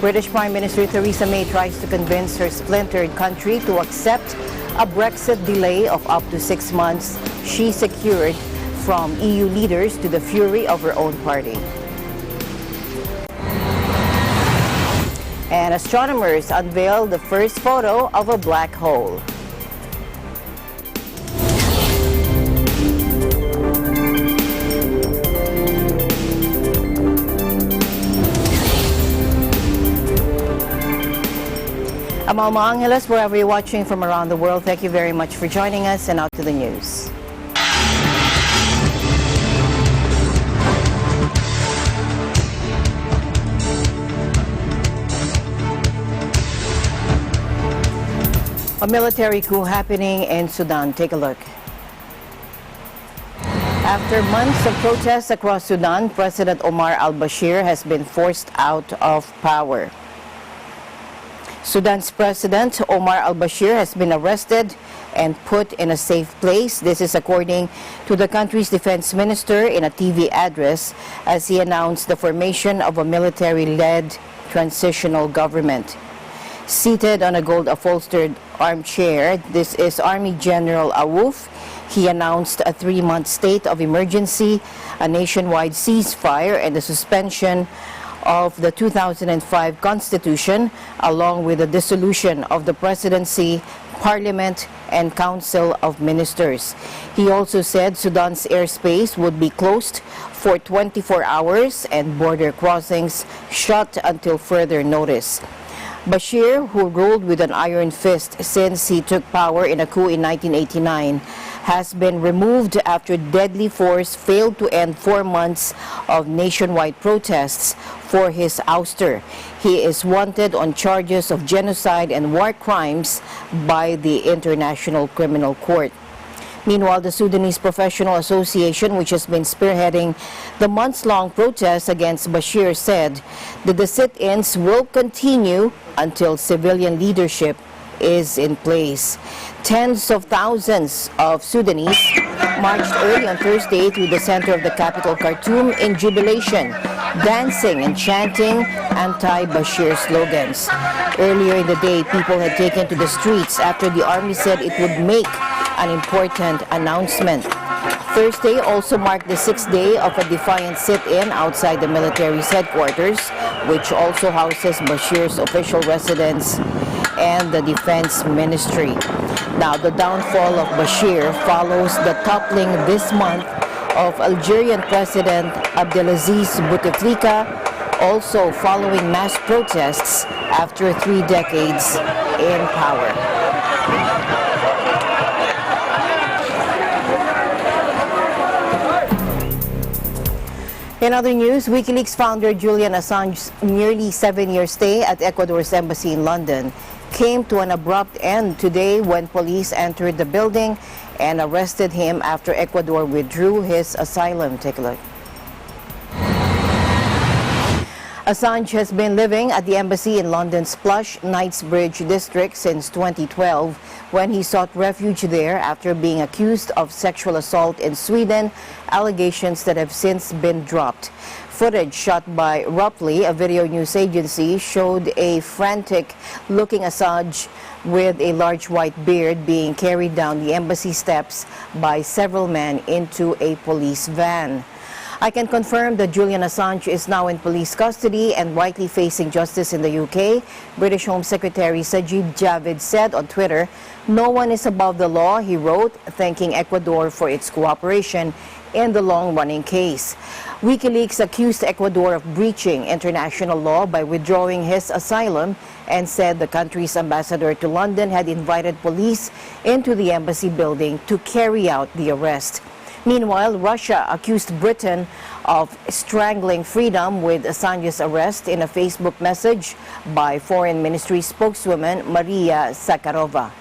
British Prime Minister Theresa May tries to convince her splintered country to accept a Brexit delay of up to 6 months she secured from EU leaders, to the fury of her own party. And astronomers unveiled the first photo of a black hole. I'm Alma Angeles, wherever you're watching from around the world. Thank you very much for joining us, and out to the news. A military coup happening in Sudan. Take a look. After months of protests across Sudan, President Omar al-Bashir has been forced out of power. Sudan's President Omar al-Bashir has been arrested and put in a safe place. This is according to the country's defense minister in a TV address as he announced the formation of a military-led transitional government. Seated on a gold-upholstered armchair, this is Army General Awuf. He announced a 3-month state of emergency, a nationwide ceasefire, and the suspension of the 2005 Constitution, along with the dissolution of the Presidency, Parliament, and Council of Ministers. He also said Sudan's airspace would be closed for 24 hours and border crossings shut until further notice. Bashir, who ruled with an iron fist since he took power in a coup in 1989, has been removed after deadly force failed to end 4 months of nationwide protests for his ouster. He is wanted on charges of genocide and war crimes by the International Criminal Court. Meanwhile, the Sudanese Professional Association, which has been spearheading the months-long protests against Bashir, said that the sit-ins will continue until civilian leadership is in place. Tens of thousands of Sudanese marched early on Thursday through the center of the capital, Khartoum, in jubilation, dancing and chanting anti-Bashir slogans. Earlier in the day, people had taken to the streets after the army said it would make an important announcement. Thursday also marked the 6th day of a defiant sit-in outside the military's headquarters, which also houses Bashir's official residence and the defense ministry. Now, the downfall of Bashir follows the toppling this month of Algerian President Abdelaziz Bouteflika, also following mass protests after 3 decades in power. In other news, WikiLeaks founder Julian Assange's nearly 7-year stay at Ecuador's embassy in London came to an abrupt end today when police entered the building and arrested him after Ecuador withdrew his asylum. Take a look. Assange has been living at the embassy in London's plush Knightsbridge district since 2012, when he sought refuge there after being accused of sexual assault in Sweden, allegations that have since been dropped. Footage shot by Rupley, a video news agency, showed a frantic-looking Assange with a large white beard being carried down the embassy steps by several men into a police van. I can confirm that Julian Assange is now in police custody and rightly facing justice in the UK, British Home Secretary Sajid Javid said on Twitter. No one is above the law, he wrote, thanking Ecuador for its cooperation in the long-running case. WikiLeaks accused Ecuador of breaching international law by withdrawing his asylum and said the country's ambassador to London had invited police into the embassy building to carry out the arrest. Meanwhile, Russia accused Britain of strangling freedom with Assange's arrest in a Facebook message by Foreign Ministry spokeswoman Maria Zakharova.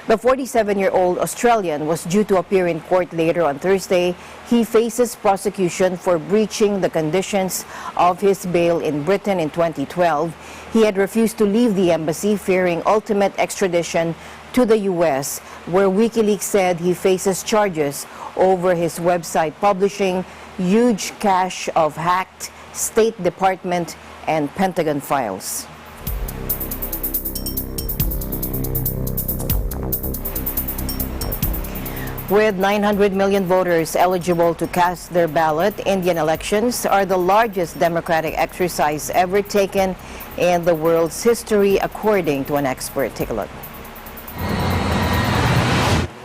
The 47-year-old Australian was due to appear in court later on Thursday. He faces prosecution for breaching the conditions of his bail in Britain in 2012. He had refused to leave the embassy, fearing ultimate extradition to the U.S., where WikiLeaks said he faces charges over his website publishing huge cache of hacked State Department and Pentagon files. With 900 million voters eligible to cast their ballot, Indian elections are the largest democratic exercise ever taken in the world's history, according to an expert. Take a look.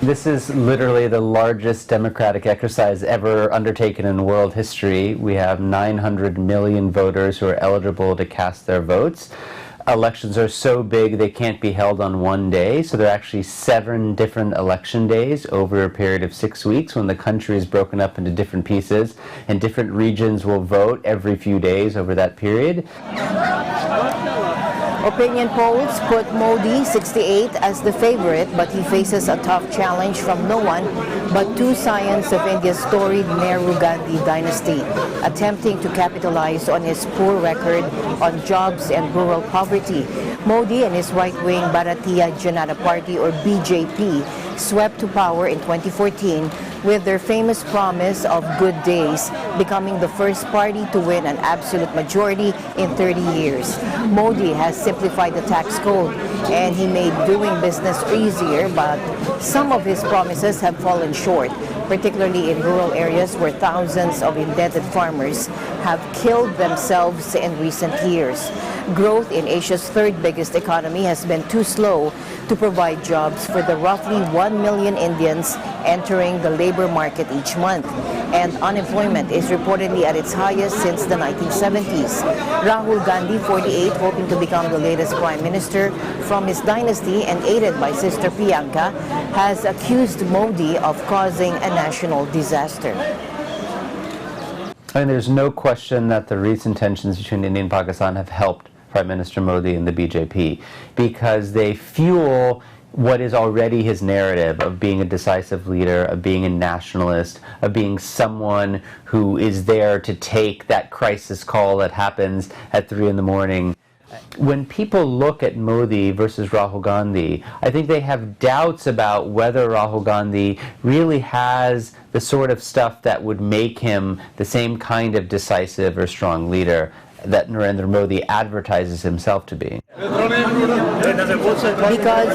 This is literally the largest democratic exercise ever undertaken in world history. We have 900 million voters who are eligible to cast their votes. Elections are so big they can't be held on one day, so there are actually 7 different election days over a period of 6 weeks when the country is broken up into different pieces, and different regions will vote every few days over that period. Opinion polls put Modi, 68, as the favorite, but he faces a tough challenge from no one but 2 scions of India's storied Nehru-Gandhi dynasty, attempting to capitalize on his poor record on jobs and rural poverty. Modi and his right-wing Bharatiya Janata Party, or BJP, swept to power in 2014 with their famous promise of good days, becoming the first party to win an absolute majority in 30 years. Modi has simplified the tax code and he made doing business easier, but some of his promises have fallen short, particularly in rural areas where thousands of indebted farmers have killed themselves in recent years. Growth in Asia's 3rd biggest economy has been too slow to provide jobs for the roughly 1 million Indians entering the labor market each month, and unemployment is reportedly at its highest since the 1970s. Rahul Gandhi, 48, hoping to become the latest prime minister from his dynasty and aided by sister Priyanka, has accused Modi of causing a national disaster. And there's no question that the recent tensions between India and Pakistan have helped Prime Minister Modi and the BJP, because they fuel what is already his narrative of being a decisive leader, of being a nationalist, of being someone who is there to take that crisis call that happens at 3 in the morning. When people look at Modi versus Rahul Gandhi, I think they have doubts about whether Rahul Gandhi really has the sort of stuff that would make him the same kind of decisive or strong leader that Narendra Modi advertises himself to be. Because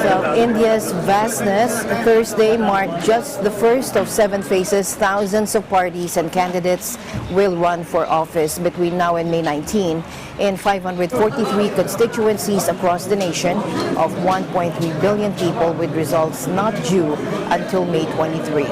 of India's vastness, Thursday marked just the first of 7 phases. Thousands of parties and candidates will run for office between now and May 19 in 543 constituencies across the nation of 1.3 billion people, with results not due until May 23.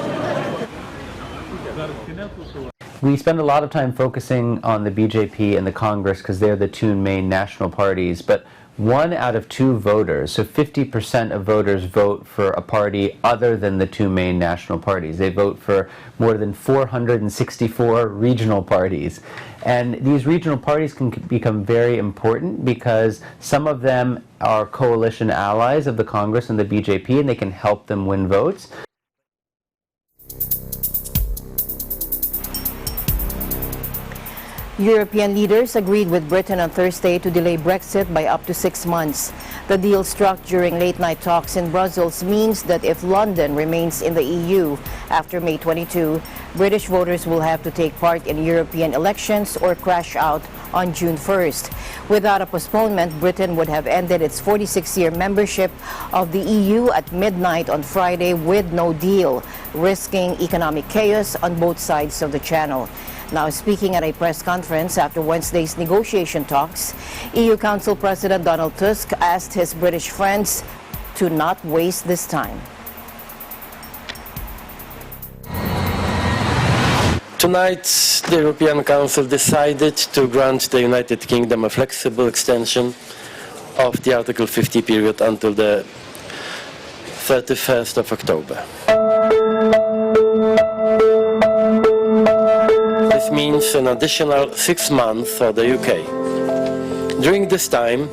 We spend a lot of time focusing on the BJP and the Congress because they're the 2 main national parties, but 1 out of 2 voters, so 50% of voters, vote for a party other than the 2 main national parties. They vote for more than 464 regional parties. And these regional parties can become very important because some of them are coalition allies of the Congress and the BJP, and they can help them win votes. European leaders agreed with Britain on Thursday to delay Brexit by up to 6 months. The deal struck during late-night talks in Brussels means that if London remains in the EU after May 22, British voters will have to take part in European elections or crash out on June 1st. Without a postponement, Britain would have ended its 46-year membership of the EU at midnight on Friday with no deal, risking economic chaos on both sides of the Channel. Now, speaking at a press conference after Wednesday's negotiation talks, EU Council President Donald Tusk asked his British friends to not waste this time. Tonight, the European Council decided to grant the United Kingdom a flexible extension of the Article 50 period until the 31st of October. This means an additional 6 months for the UK. During this time,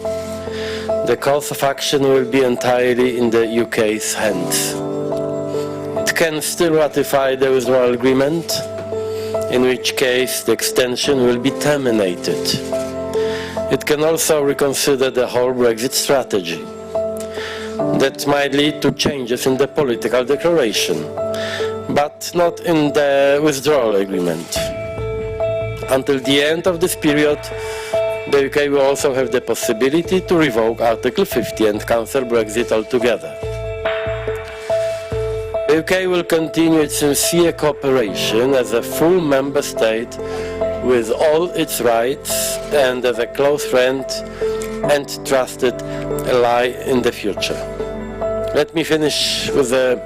the course of action will be entirely in the UK's hands. It can still ratify the withdrawal agreement, in which case the extension will be terminated. It can also reconsider the whole Brexit strategy. That might lead to changes in the political declaration, but not in the withdrawal agreement. Until the end of this period, the UK will also have the possibility to revoke Article 50 and cancel Brexit altogether. The UK will continue its sincere cooperation as a full member state with all its rights and as a close friend and trusted ally in the future. Let me finish with a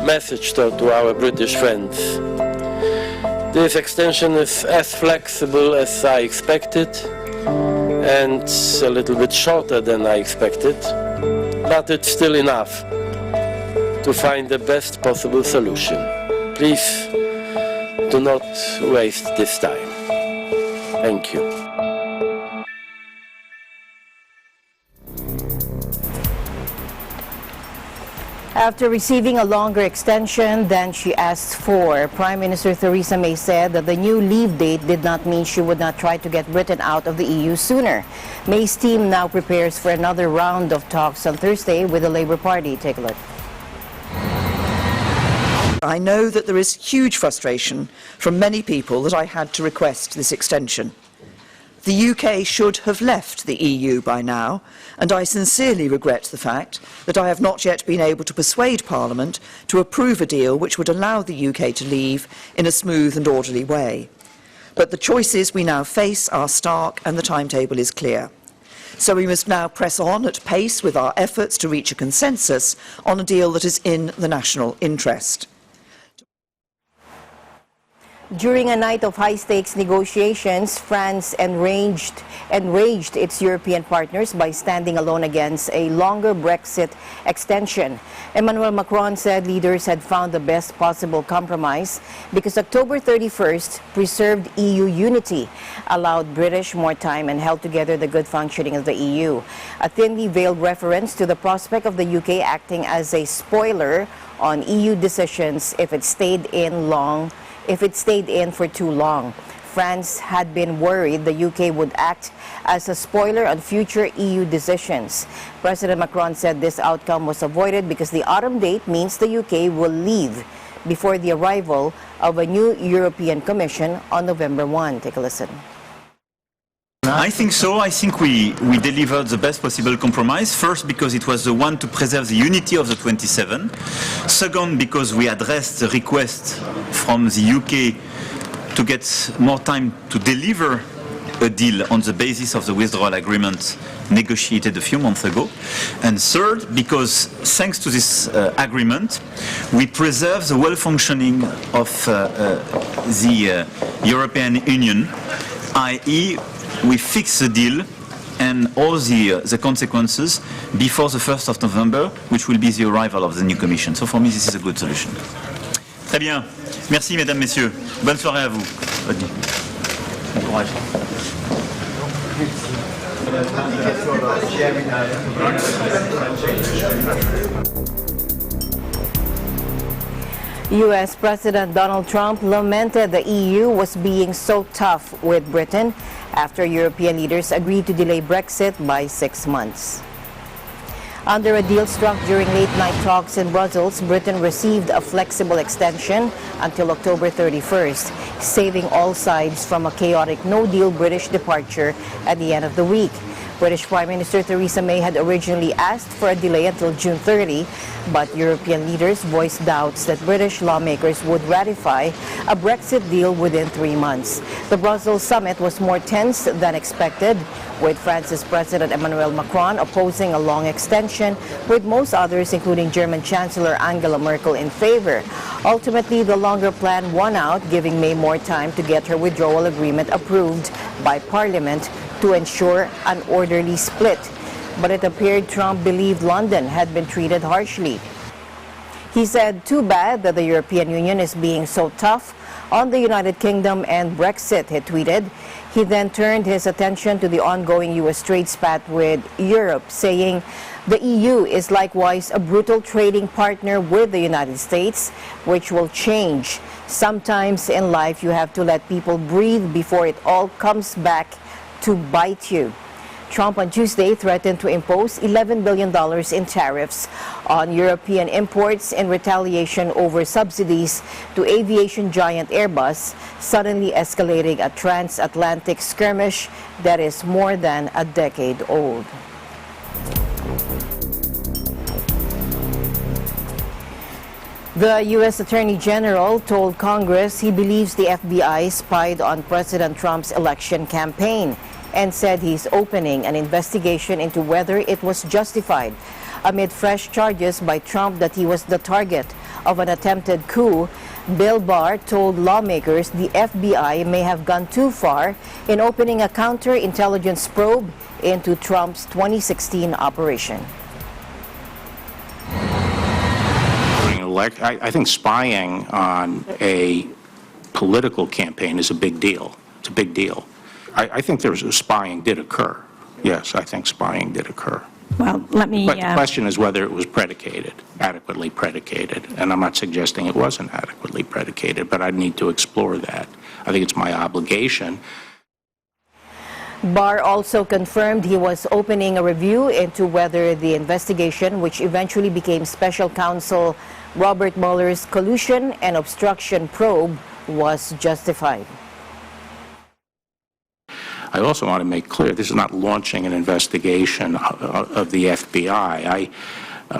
message to our British friends. This extension is as flexible as I expected and a little bit shorter than I expected, but it's still enough to find the best possible solution. Please do not waste this time. Thank you. After receiving a longer extension than she asked for, Prime Minister Theresa May said that the new leave date did not mean she would not try to get Britain out of the EU sooner. May's team now prepares for another round of talks on Thursday with the Labour Party. Take a look. I know that there is huge frustration from many people that I had to request this extension. The UK should have left the EU by now, and I sincerely regret the fact that I have not yet been able to persuade Parliament to approve a deal which would allow the UK to leave in a smooth and orderly way. But the choices we now face are stark and the timetable is clear. So we must now press on at pace with our efforts to reach a consensus on a deal that is in the national interest. During a night of high-stakes negotiations, France enraged its European partners by standing alone against a longer Brexit extension. Emmanuel Macron said leaders had found the best possible compromise because October 31st preserved EU unity, allowed British more time, and held together the good functioning of the EU. A thinly veiled reference to the prospect of the UK acting as a spoiler on EU decisions if it stayed in for too long. France had been worried the UK would act as a spoiler on future EU decisions. President Macron said this outcome was avoided because the autumn date means the UK will leave before the arrival of a new European Commission on November 1. Take a listen. I think so. I think we delivered the best possible compromise. First, because it was the one to preserve the unity of the 27. Second, because we addressed the request from the UK to get more time to deliver a deal on the basis of the withdrawal agreement negotiated a few months ago. And third, because thanks to this agreement, we preserve the well-functioning of the European Union, i.e., we fix the deal and all the consequences before the 1st of November, which will be the arrival of the new Commission. So for me, this is a good solution. Très bien. Merci, mesdames, messieurs. Bonne soirée à vous. Bonne nuit. Bon courage. U.S. President Donald Trump lamented the EU was being so tough with Britain after European leaders agreed to delay Brexit by 6 months. Under a deal struck during late-night talks in Brussels, Britain received a flexible extension until October 31st, saving all sides from a chaotic no-deal British departure at the end of the week. British Prime Minister Theresa May had originally asked for a delay until June 30, but European leaders voiced doubts that British lawmakers would ratify a Brexit deal within 3 months. The Brussels summit was more tense than expected, with France's President Emmanuel Macron opposing a long extension, with most others, including German Chancellor Angela Merkel, in favor. Ultimately, the longer plan won out, giving May more time to get her withdrawal agreement approved by Parliament to ensure an orderly split. But it appeared Trump believed London had been treated harshly. He said, "Too bad that the European Union is being so tough on the United Kingdom and Brexit," he tweeted. He then turned his attention to the ongoing U.S. trade spat with Europe, saying, "The EU is likewise a brutal trading partner with the United States, which will change. Sometimes in life you have to let people breathe before it all comes back to bite you." Trump on Tuesday threatened to impose $11 billion in tariffs on European imports in retaliation over subsidies to aviation giant Airbus, suddenly escalating a transatlantic skirmish that is more than a decade old. The U.S. Attorney General told Congress he believes the FBI spied on President Trump's election campaign and said he's opening an investigation into whether it was justified. Amid fresh charges by Trump that he was the target of an attempted coup, Bill Barr told lawmakers the FBI may have gone too far in opening a counterintelligence probe into Trump's 2016 operation. I think spying on a political campaign is a big deal. It's a big deal. I think spying did occur. Yes, I think spying did occur. Well, let me... But the question is whether it was adequately predicated. And I'm not suggesting it wasn't adequately predicated, but I'd need to explore that. I think it's my obligation. Barr also confirmed he was opening a review into whether the investigation, which eventually became Special Counsel Robert Mueller's collusion and obstruction probe, was justified. I also want to make clear this is not launching an investigation of the FBI.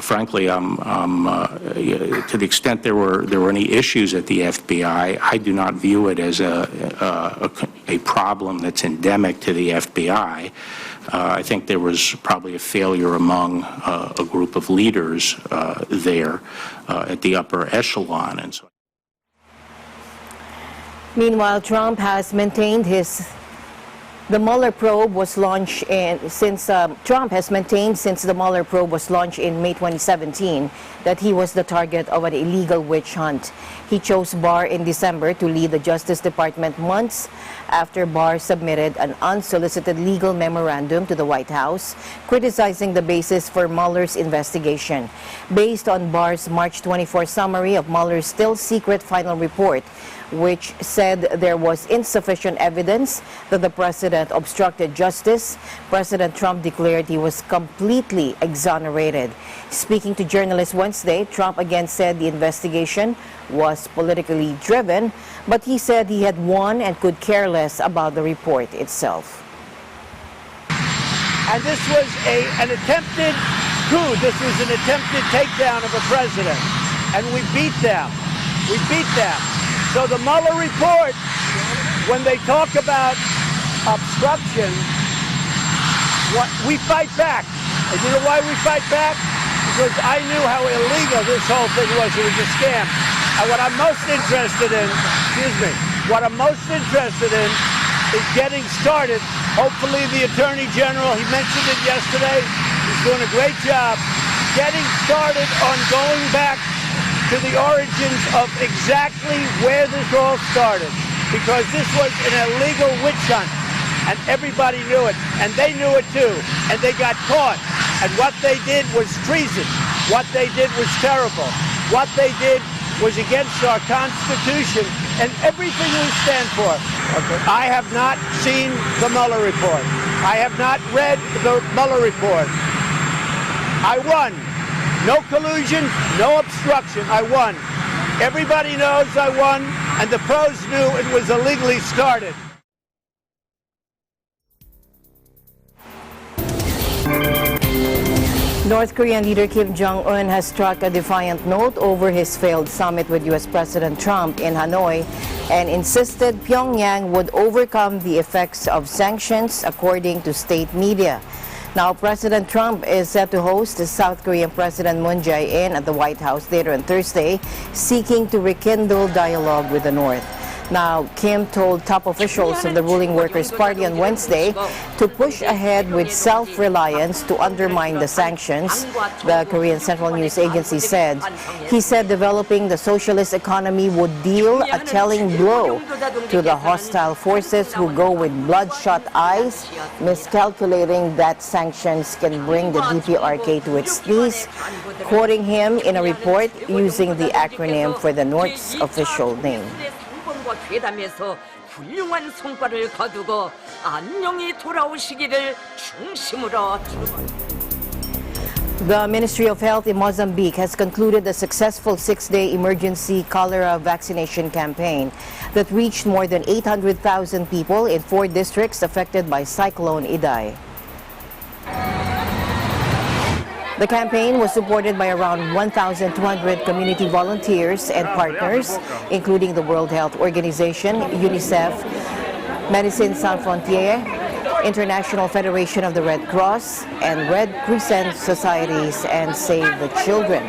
Frankly, to the extent there were any issues at the FBI, I do not view it as a problem that's endemic to the FBI. I think there was probably a failure among a group of leaders there at the upper echelon, and so. Meanwhile, Trump has maintained the Mueller probe was launched since the Mueller probe was launched in May 2017 that he was the target of an illegal witch hunt. He chose Barr in December to lead the Justice Department months after Barr submitted an unsolicited legal memorandum to the White House criticizing the basis for Mueller's investigation. Based on Barr's March 24 summary of Mueller's still secret final report, which said there was insufficient evidence that the president obstructed justice, President Trump declared he was completely exonerated. Speaking to journalists Wednesday, Trump again said the investigation was politically driven, but he said he had won and could care less about the report itself. And this was an attempted coup. This was an attempted takedown of a president. And we beat them. We beat them. So the Mueller report, when they talk about obstruction, we fight back. And you know why we fight back? Because I knew how illegal this whole thing was. It was a scam. And what I'm most interested in, is getting started. Hopefully the Attorney General, he mentioned it yesterday, he's doing a great job getting started on going back to the origins of exactly where this all started, because this was an illegal witch hunt, and everybody knew it, and they knew it too, and they got caught. And what they did was treason. What they did was terrible. What they did was against our Constitution and everything we stand for. I have not seen the Mueller report. I have not read the Mueller report. I won. No collusion, no obstruction. I won. Everybody knows I won, and the pros knew it was illegally started. North Korean leader Kim Jong-un has struck a defiant note over his failed summit with U.S. President Trump in Hanoi and insisted Pyongyang would overcome the effects of sanctions, according to state media. Now, President Trump is set to host the South Korean President Moon Jae-in at the White House later on Thursday, seeking to rekindle dialogue with the North. Now, Kim told top officials of the ruling Workers' Party on Wednesday to push ahead with self-reliance to undermine the sanctions, the Korean Central News Agency said. He said developing the socialist economy would deal a telling blow to the hostile forces who go with bloodshot eyes, miscalculating that sanctions can bring the DPRK to its knees, quoting him in a report using the acronym for the North's official name. 회담에서 훌륭한 성과를 거두고 안녕히 돌아오시기를 중심으로. The Ministry of Health in Mozambique has concluded a successful 6-day emergency cholera vaccination campaign that reached more than 800,000 people in 4 districts affected by Cyclone Idai. The campaign was supported by around 1,200 community volunteers and partners, including the World Health Organization, UNICEF, Médecins Sans Frontières, International Federation of the Red Cross, and Red Crescent Societies and Save the Children.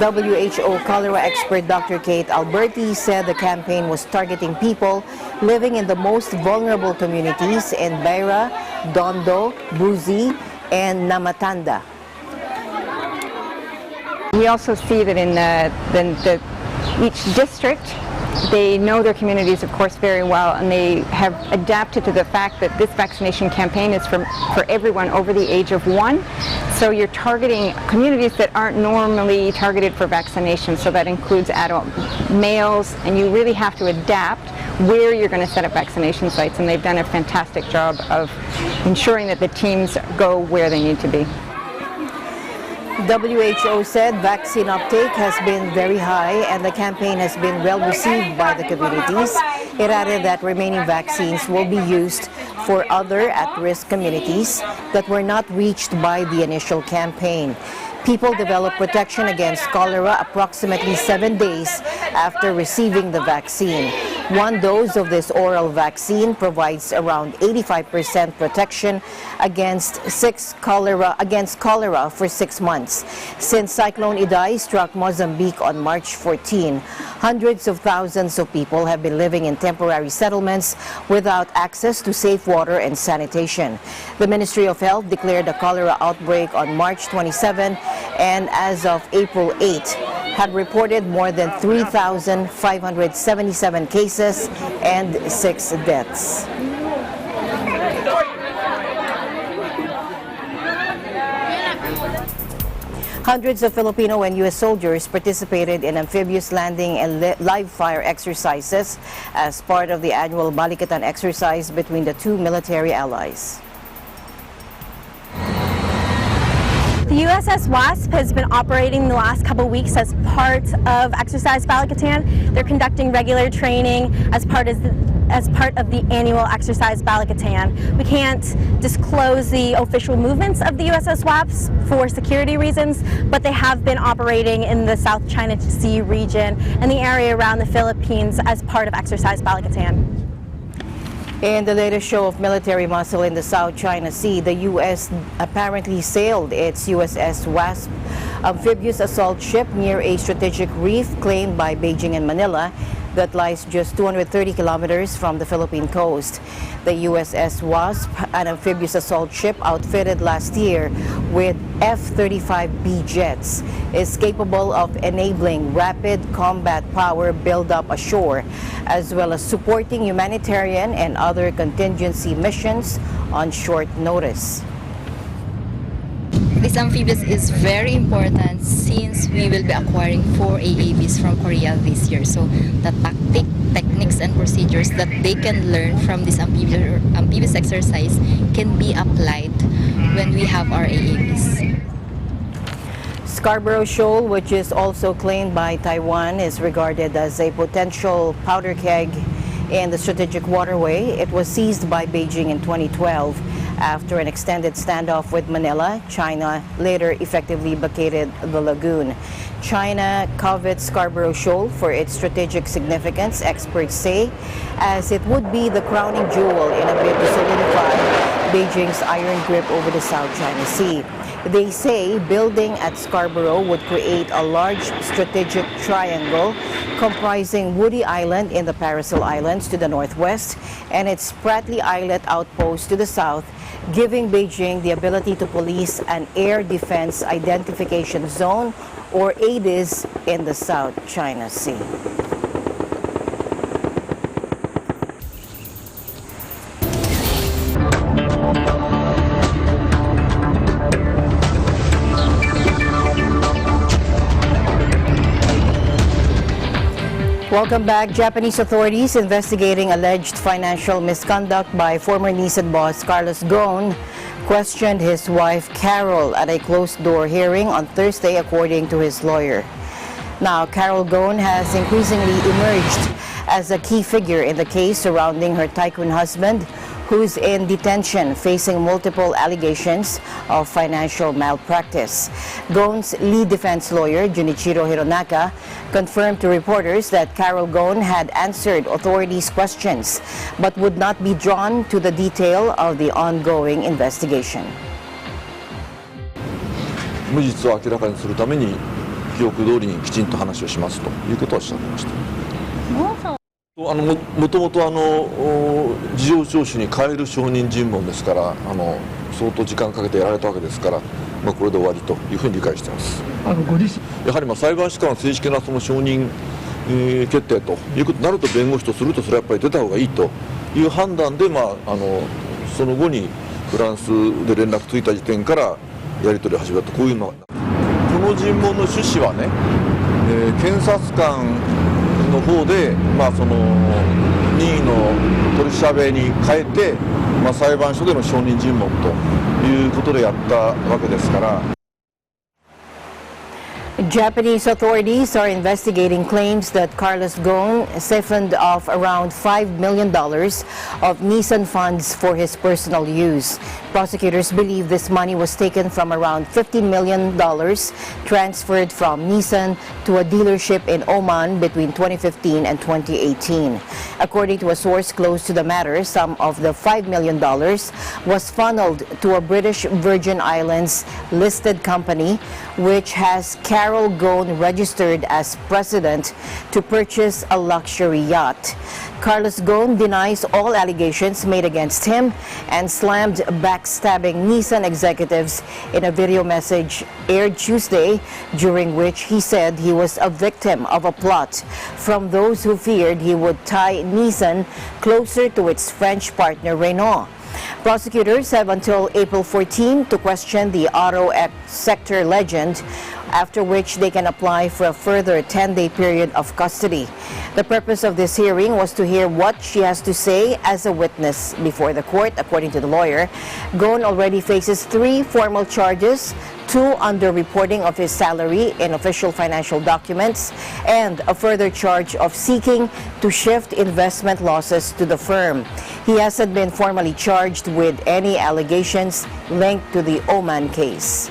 WHO cholera expert Dr. Kate Alberti said the campaign was targeting people living in the most vulnerable communities in Beira, Dondo, Buzi, and Namatanda. We also see that in each district, they know their communities, of course, very well, and they have adapted to the fact that this vaccination campaign is for everyone over the age of 1. So you're targeting communities that aren't normally targeted for vaccination, so that includes adult males, and you really have to adapt where you're going to set up vaccination sites, and they've done a fantastic job of ensuring that the teams go where they need to be. WHO said vaccine uptake has been very high and the campaign has been well received by the communities. It added that remaining vaccines will be used for other at-risk communities that were not reached by the initial campaign. People develop protection against cholera approximately 7 days after receiving the vaccine. 1 dose of this oral vaccine provides around 85% protection against cholera for 6 months. Since Cyclone Idai struck Mozambique on March 14, hundreds of thousands of people have been living in temporary settlements without access to safe water and sanitation. The Ministry of Health declared a cholera outbreak on March 27 and as of April 8 had reported more than 3,577 cases and 6 deaths. Hundreds of Filipino and U.S. soldiers participated in amphibious landing and live fire exercises as part of the annual Balikatan exercise between the two military allies. The USS Wasp has been operating the last couple of weeks as part of Exercise Balikatan. They're conducting regular training as part of the annual Exercise Balikatan. We can't disclose the official movements of the USS Wasp for security reasons, but they have been operating in the South China Sea region and the area around the Philippines as part of Exercise Balikatan. In the latest show of military muscle in the South China Sea, the U.S. apparently sailed its USS Wasp amphibious assault ship near a strategic reef claimed by Beijing and Manila that lies just 230 kilometers from the Philippine coast. The USS Wasp, an amphibious assault ship outfitted last year with F-35B jets, is capable of enabling rapid combat power build-up ashore, as well as supporting humanitarian and other contingency missions on short notice. This amphibious is very important since we will be acquiring 4 AAVs from Korea this year. So the techniques and procedures that they can learn from this amphibious exercise can be applied when we have our AAVs. Scarborough Shoal, which is also claimed by Taiwan, is regarded as a potential powder keg in the strategic waterway. It was seized by Beijing in 2012. After an extended standoff with Manila, China later effectively blockaded the lagoon. China covets Scarborough Shoal for its strategic significance, experts say, as it would be the crowning jewel in a bid to solidify Beijing's iron grip over the South China Sea. They say building at Scarborough would create a large strategic triangle comprising Woody Island in the Paracel Islands to the northwest and its Spratly Islet outpost to the south, giving Beijing the ability to police an air defense identification zone, or ADIZ, in the South China Sea. Welcome back. Japanese authorities investigating alleged financial misconduct by former Nissan boss Carlos Ghosn questioned his wife Carol at a closed-door hearing on Thursday, according to his lawyer. Now, Carol Ghosn has increasingly emerged as a key figure in the case surrounding her tycoon husband, who's in detention facing multiple allegations of financial malpractice. Ghosn's lead defense lawyer, Junichiro Hironaka, confirmed to reporters that Carol Ghosn had answered authorities' questions but would not be drawn to the detail of the ongoing investigation. 無実を明らかにするために記憶通りにきちんと話をしますということはおっしゃってました。もともと事情聴取に変える証人尋問ですから相当時間かけてやられたわけですから、これで終わりというふうに理解しています。やはり裁判所からの正式なその承認、決定ということになると弁護士とするとそれはやっぱり出た方がいいという判断で、その後にフランスで連絡ついた時点からやり取りを始めたこういうの。この尋問の趣旨はね、検察官の方で、その任意の取り調べに変えて、裁判所での証人尋問ということでやったわけですから。Japanese authorities are investigating claims that Carlos Ghosn siphoned off around $5 million of Nissan funds for his personal use. Prosecutors believe this money was taken from around $15 million transferred from Nissan to a dealership in Oman between 2015 and 2018. According to a source close to the matter, some of the $5 million was funneled to a British Virgin Islands listed company which has Carol Ghosn registered as president to purchase a luxury yacht. Carlos Ghosn denies all allegations made against him and slammed backstabbing Nissan executives in a video message aired Tuesday, during which he said he was a victim of a plot from those who feared he would tie Nissan closer to its French partner Renault. Prosecutors have until April 14 to question the auto sector legend, after which they can apply for a further 10-day period of custody. The purpose of this hearing was to hear what she has to say as a witness before the court, according to the lawyer. Ghosn already faces 3 formal charges, 2 under reporting of his salary in official financial documents, and a further charge of seeking to shift investment losses to the firm. He hasn't been formally charged with any allegations linked to the Oman case.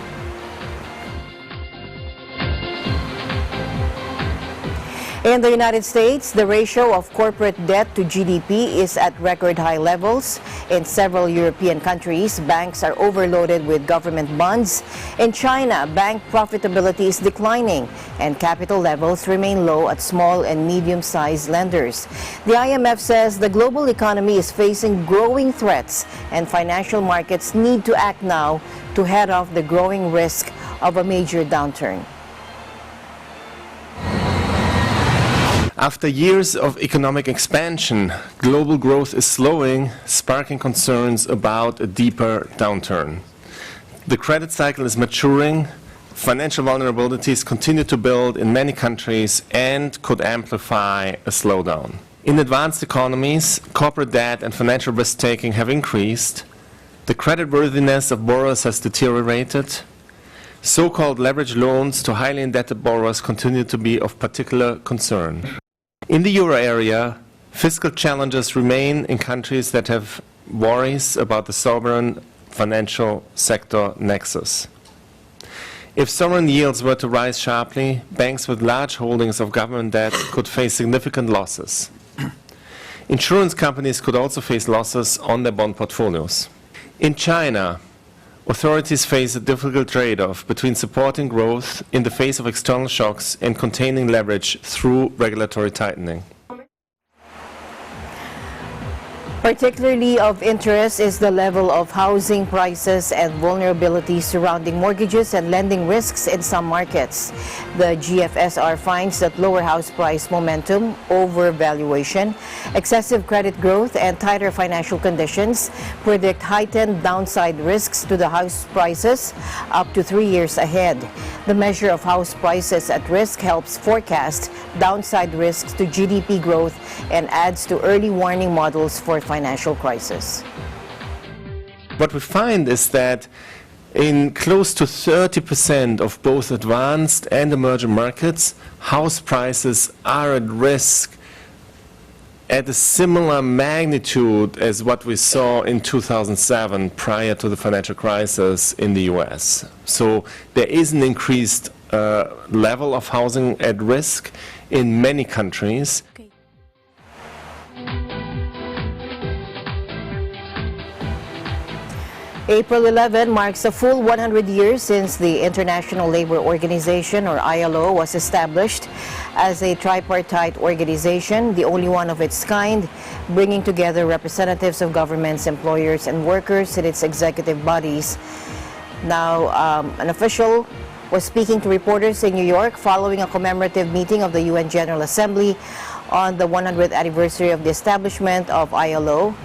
In the United States, the ratio of corporate debt to GDP is at record high levels. In several European countries, banks are overloaded with government bonds. In China, bank profitability is declining and capital levels remain low at small and medium-sized lenders. The IMF says the global economy is facing growing threats and financial markets need to act now to head off the growing risk of a major downturn. After years of economic expansion, global growth is slowing, sparking concerns about a deeper downturn. The credit cycle is maturing, financial vulnerabilities continue to build in many countries and could amplify a slowdown. In advanced economies, corporate debt and financial risk-taking have increased, the creditworthiness of borrowers has deteriorated, so-called leveraged loans to highly indebted borrowers continue to be of particular concern. In the euro area, fiscal challenges remain in countries that have worries about the sovereign financial sector nexus. If sovereign yields were to rise sharply, banks with large holdings of government debt could face significant losses. Insurance companies could also face losses on their bond portfolios. In China, authorities face a difficult trade-off between supporting growth in the face of external shocks and containing leverage through regulatory tightening. Particularly of interest is the level of housing prices and vulnerability surrounding mortgages and lending risks in some markets. The GFSR finds that lower house price momentum, overvaluation, excessive credit growth, and tighter financial conditions predict heightened downside risks to the house prices up to 3 years ahead. The measure of house prices at risk helps forecast downside risks to GDP growth and adds to early warning models for financial crisis. What we find is that in close to 30% of both advanced and emerging markets, house prices are at risk at a similar magnitude as what we saw in 2007 prior to the financial crisis in the US. So there is an increased level of housing at risk in many countries. April 11 marks a full 100 years since the International Labour Organization, or ILO, was established as a tripartite organization, the only one of its kind, bringing together representatives of governments, employers, and workers in its executive bodies. Now, an official was speaking to reporters in New York following a commemorative meeting of the UN General Assembly on the 100th anniversary of the establishment of ILO.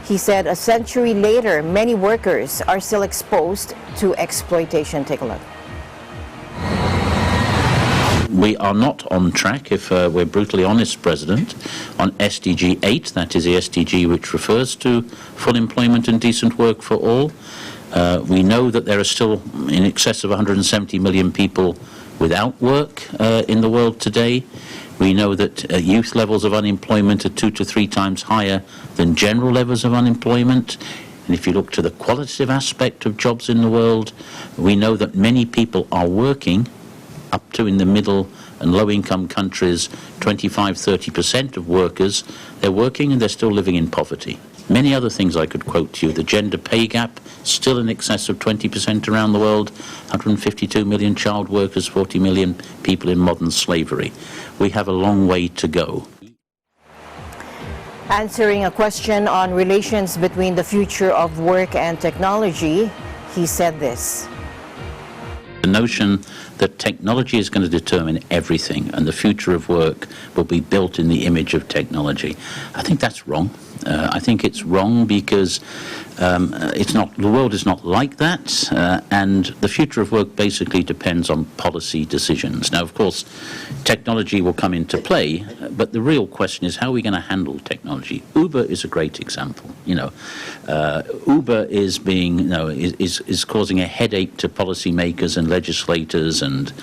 He said a century later, many workers are still exposed to exploitation. Take a look. We are not on track, if we're brutally honest, President, on SDG 8, that is the SDG which refers to full employment and decent work for all. We know that there are still in excess of 170 million people without work in the world today. We know that youth levels of unemployment are 2 to 3 times higher than general levels of unemployment. And if you look to the qualitative aspect of jobs in the world, we know that many people are working, up to in the middle and low-income countries, 25–30% of workers, they're working and they're still living in poverty. Many other things I could quote to you. The gender pay gap, still in excess of 20% around the world, 152 million child workers, 40 million people in modern slavery. We have a long way to go. Answering a question on relations between the future of work and technology, he said this. The notion that technology is going to determine everything and the future of work will be built in the image of technology, I think that's wrong. I think it's wrong because the world is not like that, and the future of work basically depends on policy decisions. Now, of course, technology will come into play, but the real question is how are we going to handle technology? Uber is a great example. Uber is being, is causing a headache to policymakers and legislators and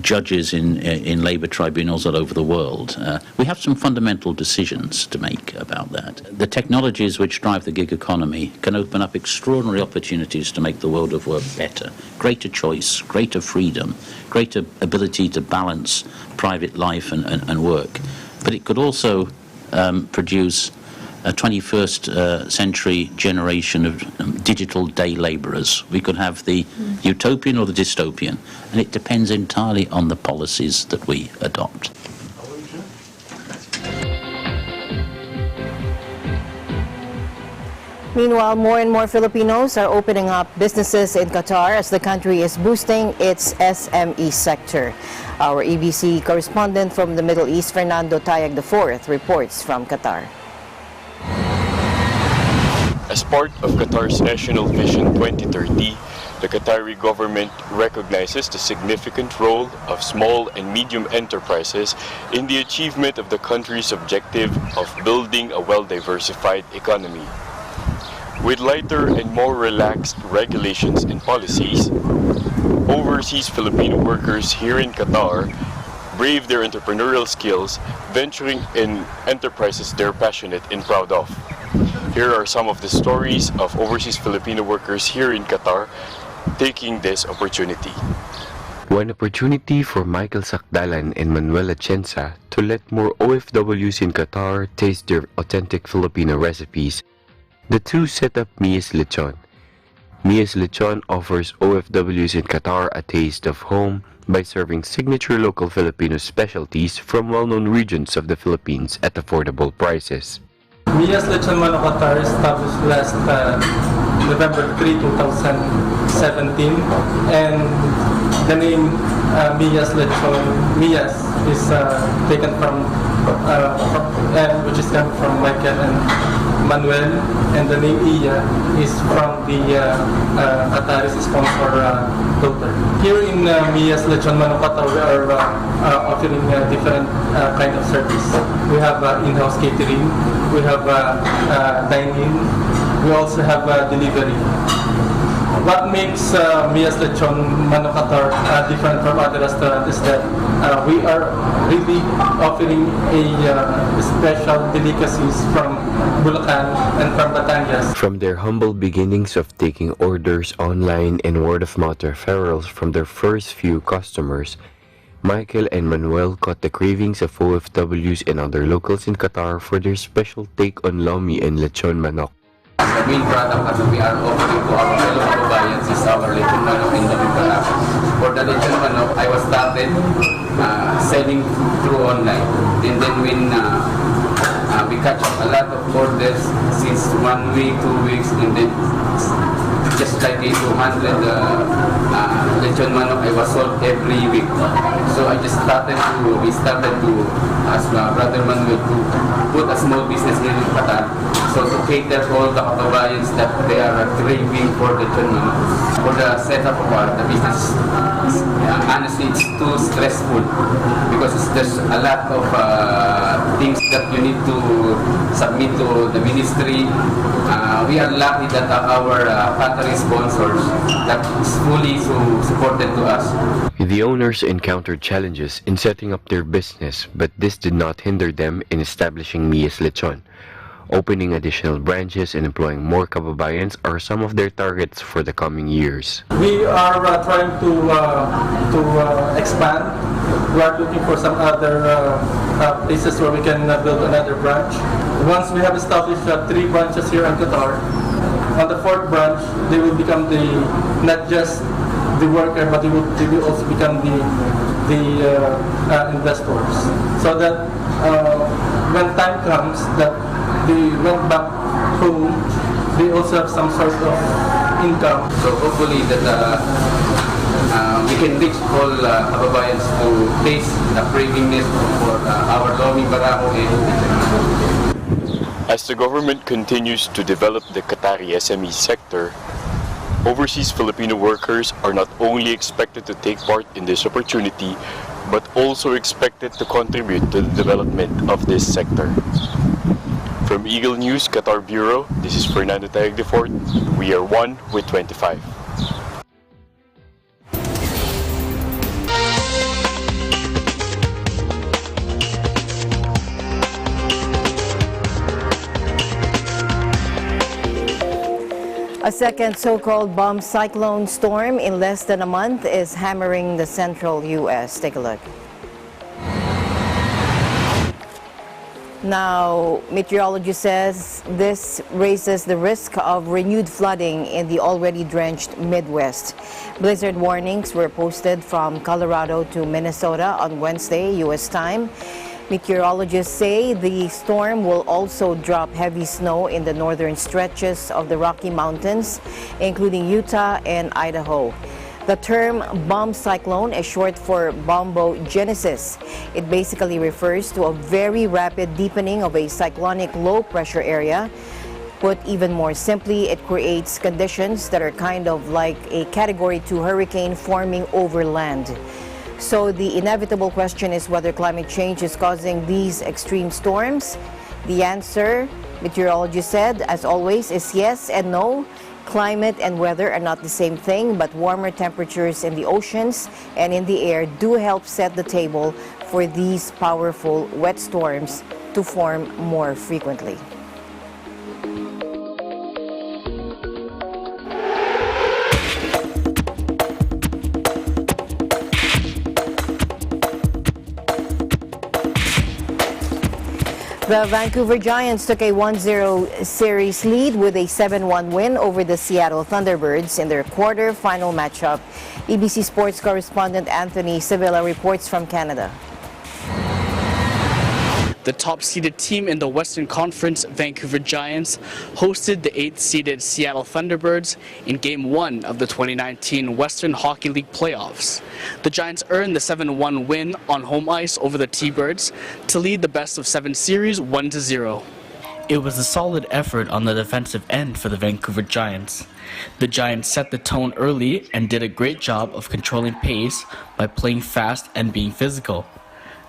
judges in labor tribunals all over the world. We have some fundamental decisions to make about that. The technologies which drive the gig economy can open up extraordinary opportunities to make the world of work better. Greater choice, greater freedom, greater ability to balance private life and work. But it could also produce a 21st century generation of digital day laborers. We could have the utopian or the dystopian, and it depends entirely on the policies that we adopt. Meanwhile, more and more Filipinos are opening up businesses in Qatar as the country is boosting its SME sector. Our EBC correspondent from the Middle East, Fernando Tayag IV, reports from Qatar. As part of Qatar's National Vision 2030, the Qatari government recognizes the significant role of small and medium enterprises in the achievement of the country's objective of building a well-diversified economy. With lighter and more relaxed regulations and policies, overseas Filipino workers here in Qatar brave their entrepreneurial skills, venturing in enterprises they're passionate and proud of. Here are some of the stories of overseas Filipino workers here in Qatar taking this opportunity. One opportunity for Michael Sakdalan and Manuel Atienza to let more OFWs in Qatar taste their authentic Filipino recipes. The two set up Mia's Lechon. Mia's Lechon offers OFWs in Qatar a taste of home by serving signature local Filipino specialties from well-known regions of the Philippines at affordable prices. Mia's Lechon Manok Qatar established last November 3, 2017, and the name Mia's Lechon, Mia's is taken from which is coming from Michael and Manuel, and the name Iya is from the Qatari sponsor daughter. Here in Mia's Lechon Manok Qatar, we are offering different kind of service. We have in-house catering, we have dine-in, we also have delivery. what makes Mia's Lechon Manok Qatar different from other restaurants is that we are really offering a special delicacies from Bulacan and from Batangas. From their humble beginnings of taking orders online and word-of-mouth referrals from their first few customers, Michael and Manuel caught the cravings of OFWs and other locals in Qatar for their special take on lomi and lechon manok. The main product that we are offering to our fellow kababayans is our lechon manok and lomi barako. For the lechon manok, I was started selling through online. And then when we catch up a lot of orders since 1 week, 2 weeks, and then just like 200 lechon manok I was sold every week. So we started to ask Brother Manuel to put a small business here in Qatar. So to cater all the kababayans that they are craving for lechon manok. For the setup of the business, honestly it's too stressful because there's a lot of things that you need to submit to the ministry. We are lucky that our Qatari sponsors that is fully supported to us. The owners encountered challenges in setting up their business, but this did not hinder them in establishing Mia's Lechon. Opening additional branches and employing more kababayans are some of their targets for the coming years. We are trying to expand. We are looking for some other places where we can build another branch. Once we have established 3 branches here in Qatar, on the 4th branch, they will become not just the worker, but they will also become the investors. So that when time comes that they went back home, they also have some sort of income. So hopefully that we can reach all kababayans to taste the cravingness for our lomi barako. As the government continues to develop the Qatari SME sector, overseas Filipino workers are not only expected to take part in this opportunity, but also expected to contribute to the development of this sector. From Eagle News Qatar Bureau, this is Fernando Taeg Defort. We are one with 25. A second so-called bomb cyclone storm in less than a month is hammering the central U.S. Take a look. Now, meteorology says this raises the risk of renewed flooding in the already drenched Midwest. Blizzard warnings were posted from Colorado to Minnesota on Wednesday, U.S. time. Meteorologists say the storm will also drop heavy snow in the northern stretches of the Rocky Mountains, including Utah and Idaho. The term bomb cyclone is short for bombogenesis. It basically refers to a very rapid deepening of a cyclonic low-pressure area. Put even more simply, it creates conditions that are kind of like a Category 2 hurricane forming over land. So the inevitable question is whether climate change is causing these extreme storms. The answer, meteorologists said, as always, is yes and no. Climate and weather are not the same thing, but warmer temperatures in the oceans and in the air do help set the table for these powerful wet storms to form more frequently. The Vancouver Giants took a 1-0 series lead with a 7-1 win over the Seattle Thunderbirds in their quarter-final matchup. EBC Sports correspondent Anthony Sevilla reports from Canada. The top-seeded team in the Western Conference, Vancouver Giants, hosted the 8th-seeded Seattle Thunderbirds in Game 1 of the 2019 Western Hockey League playoffs. The Giants earned the 7-1 win on home ice over the T-Birds to lead the best-of-7 series 1-0. It was a solid effort on the defensive end for the Vancouver Giants. The Giants set the tone early and did a great job of controlling pace by playing fast and being physical.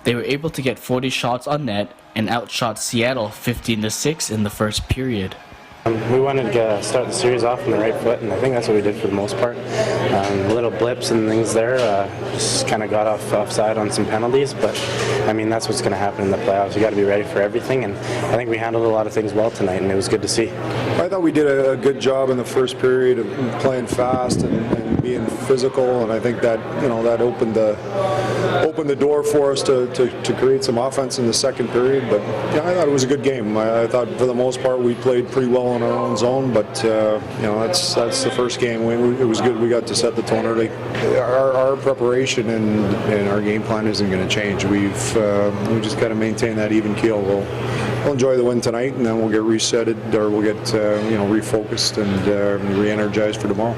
They were able to get 40 shots on net and outshot Seattle 15-6 in the first period. We wanted to start the series off on the right foot, and I think that's what we did for the most part. Little blips and things there, just kind of got offside on some penalties, but I mean that's what's going to happen in the playoffs. You got to be ready for everything, and I think we handled a lot of things well tonight, and it was good to see. I thought we did a good job in the first period of playing fast and being physical, and I think that that opened the door for us to create some offense in the second period. But yeah, I thought it was a good game. I thought for the most part we played pretty well in our own zone, but that's the first game. It was good. We got to set the tone early. Our preparation and our game plan isn't going to change. We just got to maintain that even keel. We'll enjoy the win tonight, and then we'll get resetted, or we'll get refocused and re-energized for tomorrow.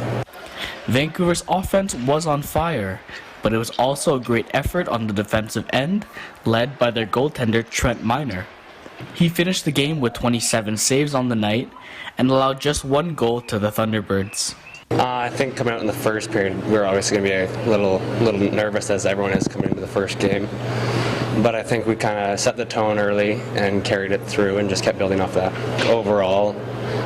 Vancouver's offense was on fire, but it was also a great effort on the defensive end, led by their goaltender Trent Miner. He finished the game with 27 saves on the night and allowed just one goal to the Thunderbirds. I think coming out in the first period, we were obviously going to be a little nervous, as everyone is coming into the first game. But I think we kind of set the tone early and carried it through and just kept building off that. Overall,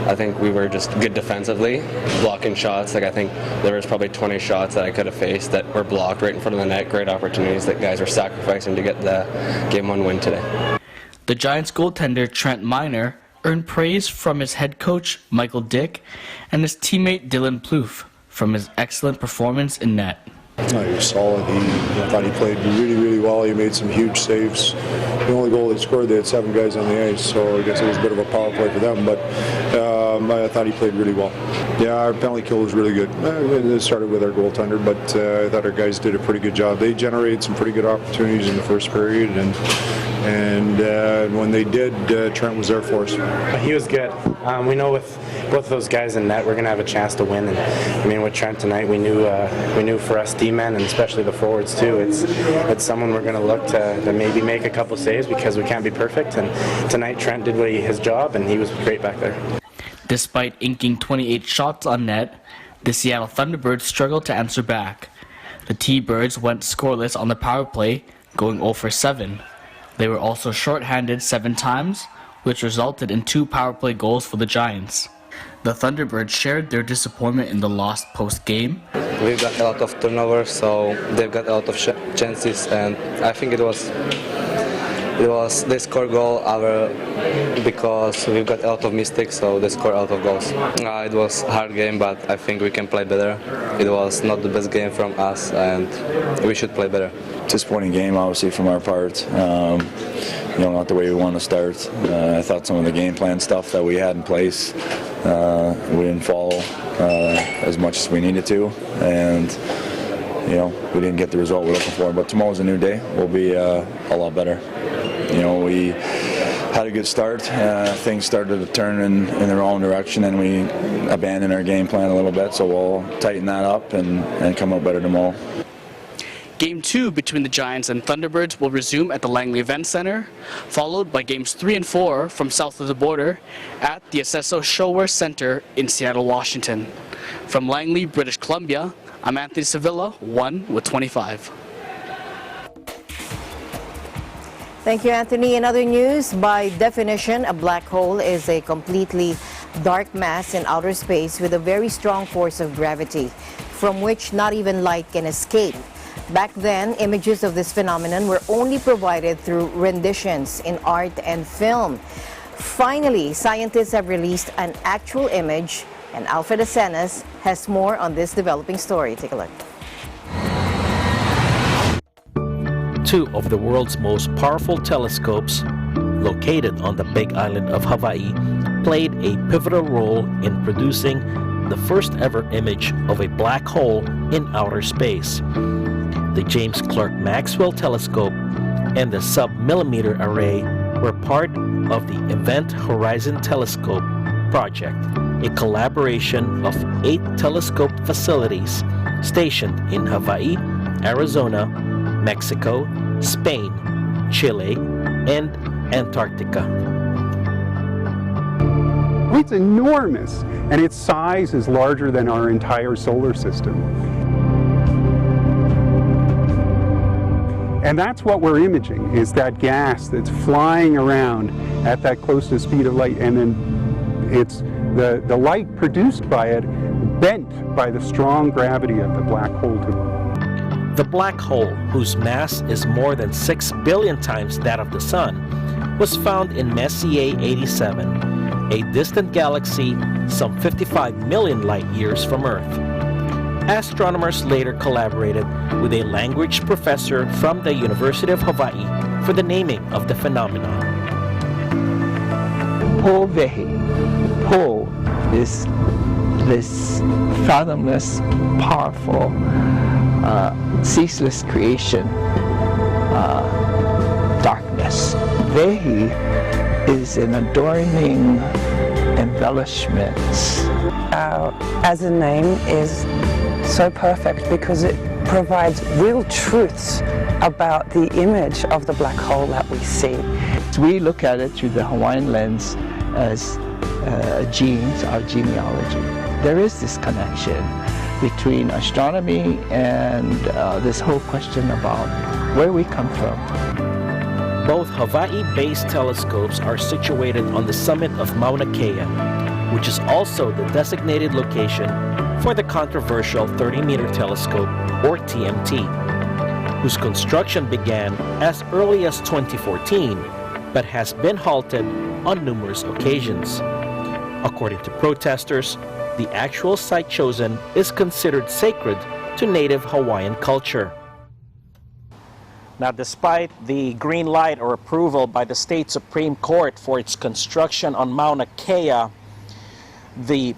I think we were just good defensively, blocking shots. I think there was probably 20 shots that I could have faced that were blocked right in front of the net. Great opportunities that guys were sacrificing to get the Game 1 win today. The Giants goaltender Trent Miner earned praise from his head coach Michael Dick and his teammate Dylan Plouffe from his excellent performance in net. He was solid. I thought he played really, really well. He made some huge saves. The only goal they scored, they had 7 guys on the ice, so I guess it was a bit of a power play for them, but I thought he played really well. Yeah, our penalty kill was really good. It started with our goaltender, but I thought our guys did a pretty good job. They generated some pretty good opportunities in the first period, and when they did, Trent was there for us. He was good. We know with both of those guys in net, we're going to have a chance to win. And I mean, with Trent tonight, we knew for us D-men, and especially the forwards too, it's someone we're going to look to maybe make a couple saves because we can't be perfect. And tonight, Trent did his job, and he was great back there. Despite inking 28 shots on net, the Seattle Thunderbirds struggled to answer back. The T-Birds went scoreless on the power play, going 0 for 7. They were also shorthanded 7 times, which resulted in 2 power play goals for the Giants. The Thunderbirds shared their disappointment in the loss post-game. We've got a lot of turnovers, so they've got a lot of chances, and I think it was they score goal because we've got a lot of mistakes, so they score a lot of goals. It was a hard game, but I think we can play better. It was not the best game from us, and we should play better. Disappointing game, obviously, from our part. Not the way we want to start. I thought some of the game plan stuff that we had in place, we didn't follow as much as we needed to, and we didn't get the result we're looking for. But tomorrow's a new day. We'll be a lot better. We had a good start. Things started to turn in the wrong direction, and we abandoned our game plan a little bit. So we'll tighten that up and come out better tomorrow. Game 2 between the Giants and Thunderbirds will resume at the Langley Event Center, followed by Games 3 and 4 from south of the border at the Accesso Showwear Center in Seattle, Washington. From Langley, British Columbia, I'm Anthony Sevilla, 1 with 25. Thank you, Anthony. In other news, by definition, a black hole is a completely dark mass in outer space with a very strong force of gravity, from which not even light can escape. Back then, images of this phenomenon were only provided through renditions in art and film. Finally, scientists have released an actual image, and Alfred Asenas has more on this developing story. Take a look. 2 of the world's most powerful telescopes, located on the Big Island of Hawaii, played a pivotal role in producing the first ever image of a black hole in outer space. The James Clerk Maxwell Telescope and the Sub-Millimeter Array were part of the Event Horizon Telescope project, a collaboration of 8 telescope facilities stationed in Hawaii, Arizona, Mexico, Spain, Chile, and Antarctica. It's enormous, and its size is larger than our entire solar system. And that's what we're imaging, is that gas that's flying around at that close to speed of light, and then it's the light produced by it bent by the strong gravity of the black hole to The black hole, whose mass is more than 6 billion times that of the Sun, was found in Messier 87, a distant galaxy some 55 million light years from Earth. Astronomers later collaborated with a language professor from the University of Hawaii for the naming of the phenomenon. Po Vehi. Po is this fathomless, powerful, ceaseless creation, darkness. Vehi is an adorning embellishment. As a name is so perfect because it provides real truths about the image of the black hole that we see. We look at it through the Hawaiian lens as genes, our genealogy. There is this connection between astronomy and this whole question about where we come from. Both Hawaii-based telescopes are situated on the summit of Mauna Kea, which is also the designated location for the controversial 30-meter telescope, or TMT, whose construction began as early as 2014, but has been halted on numerous occasions. According to protesters, the actual site chosen is considered sacred to native Hawaiian culture. Now, despite the green light or approval by the state Supreme Court for its construction on Mauna Kea, the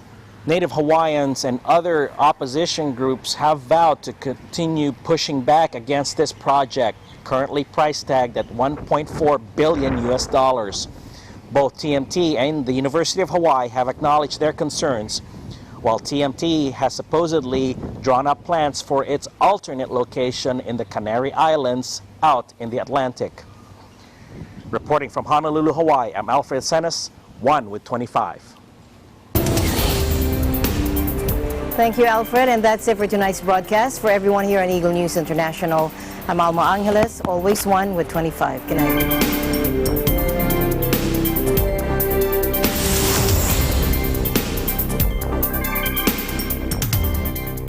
Native Hawaiians and other opposition groups have vowed to continue pushing back against this project, currently price tagged at $1.4 billion US. Both TMT and the University of Hawaii have acknowledged their concerns, while TMT has supposedly drawn up plans for its alternate location in the Canary Islands out in the Atlantic. Reporting from Honolulu, Hawaii, I'm Alfred Senes, 1 with 25. Thank you, Alfred, and that's it for tonight's broadcast. For everyone here on Eagle News International, I'm Alma Angeles, always 1 with 25. Good night.